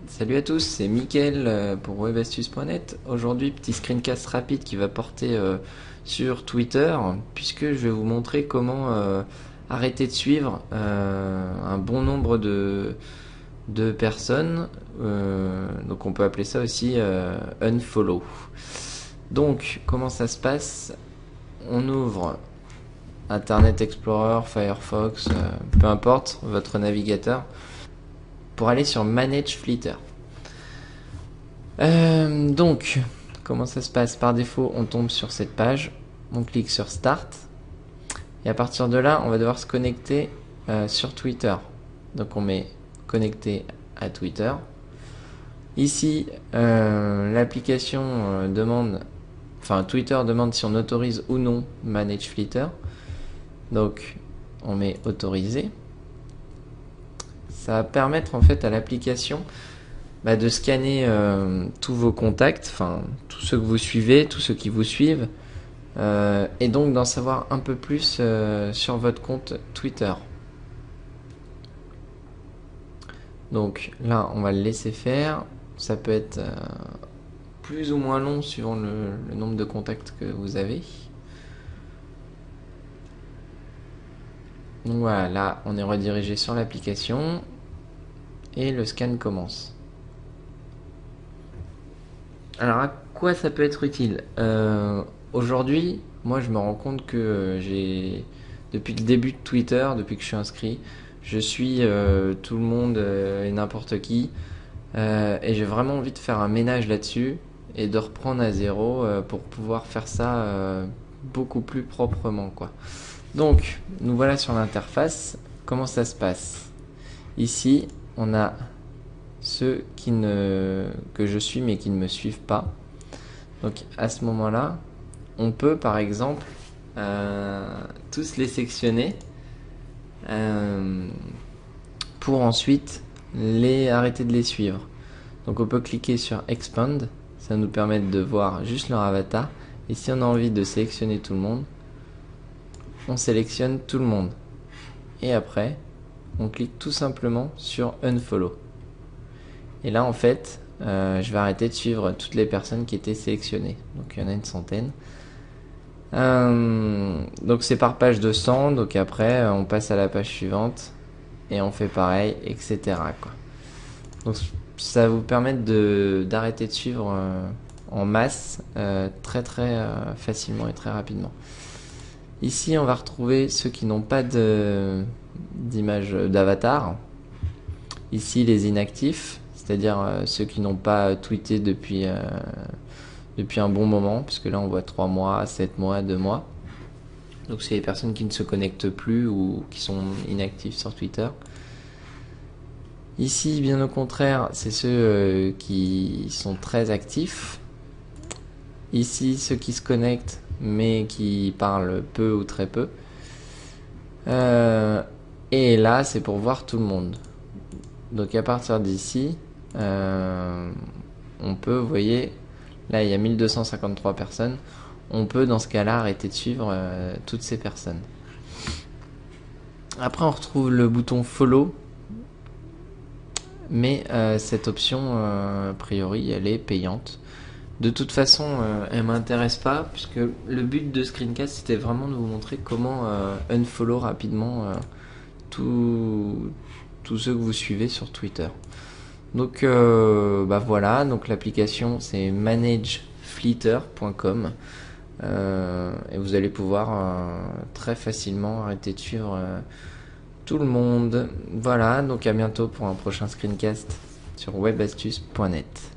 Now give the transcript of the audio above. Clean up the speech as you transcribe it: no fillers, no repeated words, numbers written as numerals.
Salut à tous, c'est Mickaël pour webastuce.net. Aujourd'hui, petit screencast rapide qui va porter sur Twitter, puisque je vais vous montrer comment arrêter de suivre un bon nombre de personnes. Donc on peut appeler ça aussi unfollow. Donc comment ça se passe? On ouvre Internet Explorer, Firefox, peu importe votre navigateur, pour aller sur Manage Flitter. Donc, comment ça se passe? Par défaut, on tombe sur cette page, on clique sur Start, et à partir de là, on va devoir se connecter sur Twitter. Donc on met connecter à Twitter. Ici, l'application Twitter demande si on autorise ou non Manage Flitter. Donc, on met autoriser. Ça va permettre en fait à l'application de scanner tous vos contacts, enfin tous ceux que vous suivez, tous ceux qui vous suivent, et donc d'en savoir un peu plus sur votre compte Twitter. Donc là, on va le laisser faire. Ça peut être plus ou moins long suivant le nombre de contacts que vous avez. Donc voilà, là on est redirigé sur l'application et le scan commence. Alors à quoi ça peut être utile? Aujourd'hui, moi je me rends compte que depuis le début de Twitter, depuis que je suis inscrit, je suis tout le monde et n'importe qui, et j'ai vraiment envie de faire un ménage là-dessus et de reprendre à zéro pour pouvoir faire ça beaucoup plus proprement, quoi. Donc nous voilà sur l'interface. Comment ça se passe? Ici on a ceux que je suis mais qui ne me suivent pas. Donc à ce moment là on peut par exemple tous les sectionner pour ensuite arrêter de les suivre. Donc on peut cliquer sur Expand, ça nous permet de voir juste leur avatar, et si on a envie de sélectionner tout le monde, on sélectionne tout le monde, et après on clique tout simplement sur Unfollow. Et là en fait je vais arrêter de suivre toutes les personnes qui étaient sélectionnées. Donc il y en a une centaine. Donc c'est par page de 100. Donc après on passe à la page suivante et on fait pareil, etc. quoi. Donc ça vous permet d'arrêter de suivre en masse très facilement et très rapidement. Ici on va retrouver ceux qui n'ont pas d'image d'avatar. Ici les inactifs, c'est-à-dire ceux qui n'ont pas tweeté depuis un bon moment, puisque là on voit 3 mois, 7 mois, 2 mois. Donc c'est les personnes qui ne se connectent plus ou qui sont inactives sur Twitter. Ici, bien au contraire, c'est ceux qui sont très actifs. Ici, ceux qui se connectent mais qui parlent peu ou très peu. Et là, c'est pour voir tout le monde. Donc à partir d'ici, on peut, vous voyez, là il y a 1253 personnes. On peut dans ce cas-là arrêter de suivre toutes ces personnes. Après on retrouve le bouton follow, mais cette option a priori elle est payante. De toute façon elle m'intéresse pas, puisque le but de Screencast c'était vraiment de vous montrer comment unfollow rapidement tous ceux que vous suivez sur Twitter. Donc voilà, donc l'application c'est manageflitter.com et vous allez pouvoir très facilement arrêter de suivre tout le monde. Voilà, donc à bientôt pour un prochain screencast sur webastuce.net.